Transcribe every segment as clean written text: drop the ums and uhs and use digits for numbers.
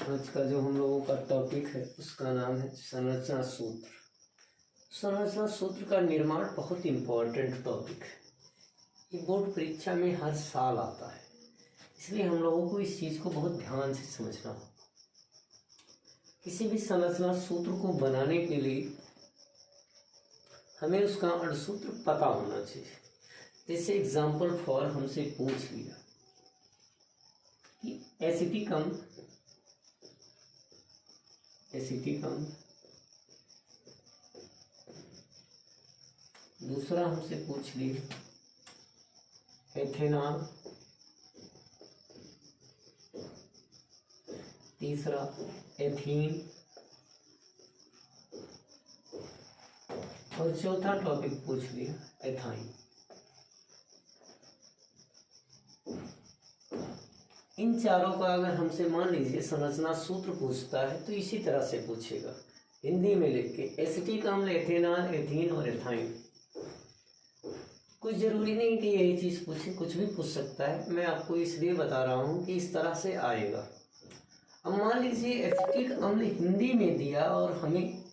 आज का जो हम लोगों का टॉपिक है उसका नाम है संरचना सूत्र। संरचना सूत्र का निर्माण बहुत इम्पोर्टेंट टॉपिक है। ये बोर्ड परीक्षा में हर साल आता है, इसलिए हम लोगों को इस चीज़ को बहुत ध्यान से समझना हो। किसी भी संरचना सूत्र को बनाने के लिए हमें उसका अणुसूत्र पता होना चाहिए। जैसे एग्जाम्पल फॉर हमसे पूछ लिया कि एसिटिक अम्ल दूसरा हमसे पूछ लिया एथेनॉल, तीसरा एथीन और चौथा टॉपिक पूछ लिया एथाइन। इन चारों का अगर हमसे मान लीजिए संरचना सूत्र पूछता है तो इसी तरह से पूछेगा, हिंदी में लिख के एसिटिक अम्ल, एथेनॉल, एथीन और एथाइन। कुछ जरूरी नहीं कि यही चीज़ पूछे, कुछ भी पूछ सकता है। मैं आपको इसलिए बता रहा हूँ कि इस तरह से आएगा। अब मान लीजिए एसिटिक अम्ल हिंदी में दिया और हमें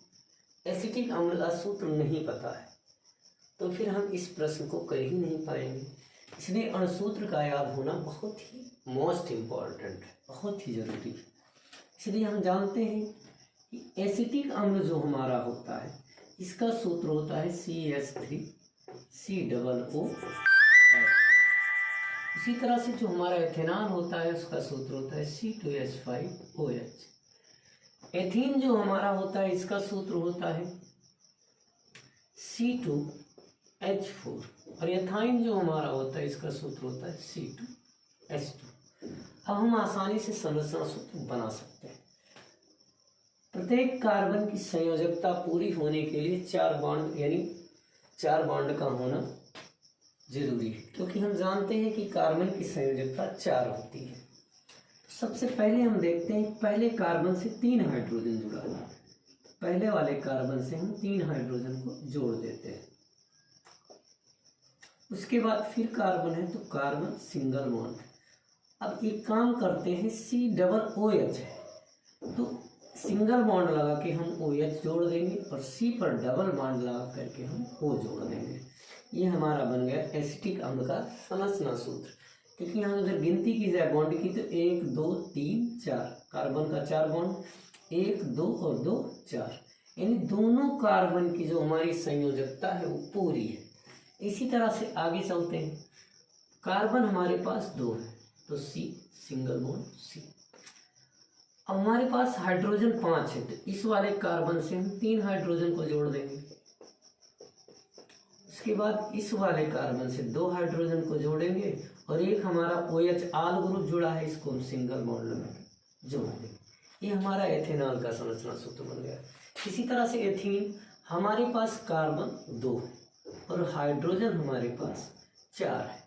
एसिटिक अम्ल का सूत्र नहीं पता है, तो फिर हम इस प्रश्न को कर ही नहीं पाएंगे। इसलिए अणुसूत्र का याद होना बहुत ही मोस्ट इम्पॉर्टेंट है, बहुत ही जरूरी है। इसलिए हम जानते हैं कि एसिटिक अम्ल जो हमारा होता है इसका सूत्र होता है CH3COO। इसी तरह से जो हमारा एथेनॉल होता है उसका सूत्र होता है C2H5OH। एथीन जो हमारा होता है इसका सूत्र होता है C2H4 और एथाइन जो हमारा होता है इसका सूत्र होता है C2H2। अब हम आसानी से संरचना सूत्र बना सकते हैं। प्रत्येक कार्बन की संयोजकता पूरी होने के लिए 4 बॉन्ड यानी 4 बॉन्ड का होना जरूरी है, क्योंकि हम जानते हैं कि कार्बन की संयोजकता 4 होती है। सबसे पहले हम देखते हैं पहले कार्बन से 3 हाइड्रोजन जुड़ा है। पहले वाले कार्बन से हम 3 हाइड्रोजन को जोड़ देते हैं। उसके बाद फिर कार्बन है तो कार्बन सिंगल बॉन्ड। अब एक काम करते हैं COOH है तो सिंगल बॉन्ड लगा के हम OH जोड़ देंगे और C पर डबल बॉन्ड लगा करके हम O जोड़ देंगे। ये हमारा बन गया एसिटिक अम्ल का संरचना सूत्र। क्योंकि यहाँ अगर गिनती की जाए बॉन्ड की तो 1 2 3 4, कार्बन का 4 बॉन्ड, 1 2 और 2 4, यानी दोनों कार्बन की जो हमारी संयोजकता है वो पूरी है। इसी तरह से आगे चलते हैं। कार्बन हमारे पास 2 है तो C सिंगल बॉन्ड C। अब हमारे पास हाइड्रोजन 5 है तो इस वाले कार्बन से हम 3 हाइड्रोजन को जोड़ देंगे। उसके बाद इस वाले कार्बन से 2 हाइड्रोजन को जोड़ेंगे और एक हमारा OH आल ग्रुप जुड़ा है, इसको हम सिंगल बॉन्ड लगा जोड़ देंगे। ये हमारा एथेनॉल का संरचना सूत्र बन गया। इसी तरह से एथीन, हमारे पास कार्बन 2 है और हाइड्रोजन हमारे पास 4 है,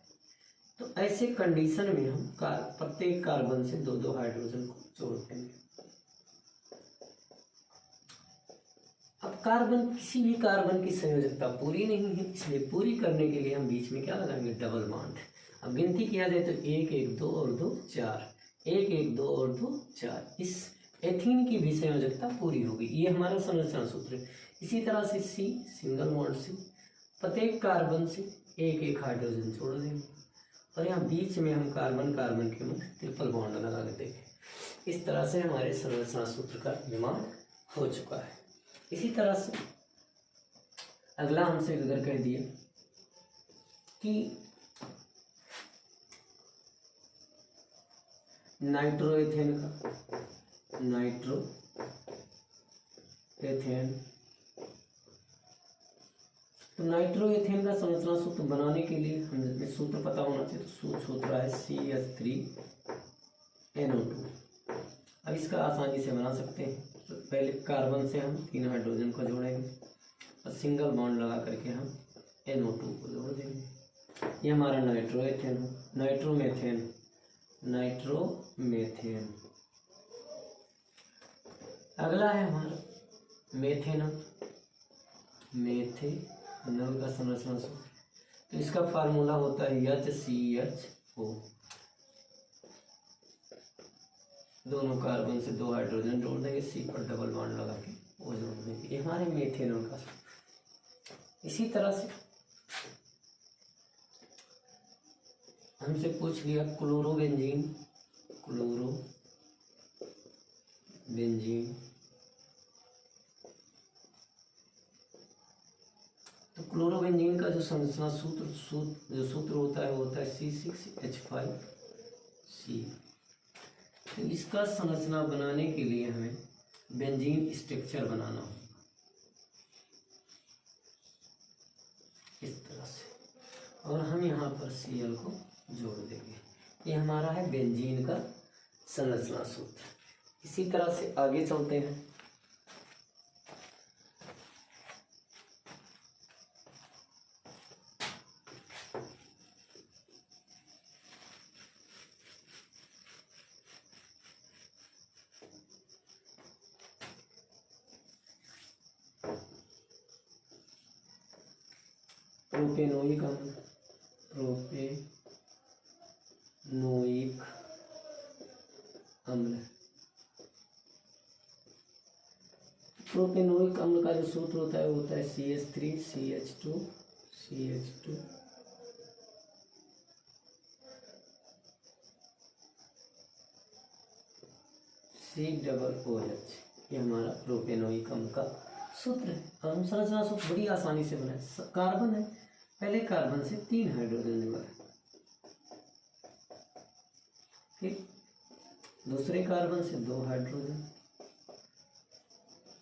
तो ऐसे कंडीशन में हम प्रत्येक कार्बन से 2-2 हाइड्रोजन को जोड़ देंगे। अब कार्बन, किसी भी कार्बन की संयोजकता पूरी नहीं है, इसलिए पूरी करने के लिए हम बीच में क्या लगाएंगे, डबल बॉन्ड। अब गिनती किया जाए तो 1 1 2 और 2 4, 1 1 2 और 2 4। इस एथीन की भी संयोजकता पूरी होगी। ये हमारा संरचना सूत्र है। इसी तरह से C सिंगल बॉन्ड C, प्रत्येक कार्बन से 1 1 हाइड्रोजन जोड़ देंगे और यहाँ बीच में हम कार्बन कार्बन के मध्य ट्रिपल बॉन्ड लगा के देंगे। इस तरह से हमारे संरचना सूत्र का निर्माण हो चुका है। इसी तरह से अगला हमसे अगर कह दिया कि नाइट्रोएथेन का, तो नाइट्रोएथेन का संरचना सूत्र बनाने के लिए हमें सूत्र पता होना चाहिए। तो सूत्र है CH3NO2। अब इसका आसानी से बना सकते हैं। तो पहले कार्बन से हम 3 हाइड्रोजन को जोड़ेंगे और सिंगल बॉन्ड लगा करके हम NO2 को जोड़ देंगे। ये हमारा नाइट्रोएथेन हो, नाइट्रोमेथेन। अगला है हमारा मेथेनॉल का संरचना सूत्र। तो इसका फार्मूला होता है HCHO। दोनों कार्बन से 2 हाइड्रोजन जोड़ देंगे, सी पर डबल बॉन्ड लगा के वो जोड़ देंगे। ये हमारे मेथेनॉल का। इसी तरह से हमसे पूछ लिया क्लोरोबेंजीन। तो क्लोरोबेंजीन का जो संरचना सूत्र होता है वो होता है C6H5C। तो इसका संरचना बनाने के लिए हमें बेंजीन स्ट्रक्चर बनाना होगा इस तरह से, और हम यहाँ पर Cl को जोड़ देंगे। ये हमारा है बेंजीन का संरचना सूत्र। इसी तरह से आगे चलते हैं। प्रोपेनोइक अम्ल। प्रोपेनोइक अम्ल का जो सूत्र होता है वो होता है CH3CH2 COOH। ये हमारा प्रोपेनोइक अम्ल का सूत्र है। हम संरचना सूत्र बड़ी आसानी से बनाए। कार्बन है, पहले कार्बन से 3 हाइड्रोजन जुड़ा है, फिर दूसरे कार्बन से 2 हाइड्रोजन,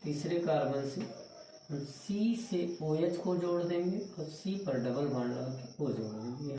तीसरे कार्बन से हम C से OH को जोड़ देंगे और C पर डबल बॉन्ड लगा के वो जोड़ देंगे।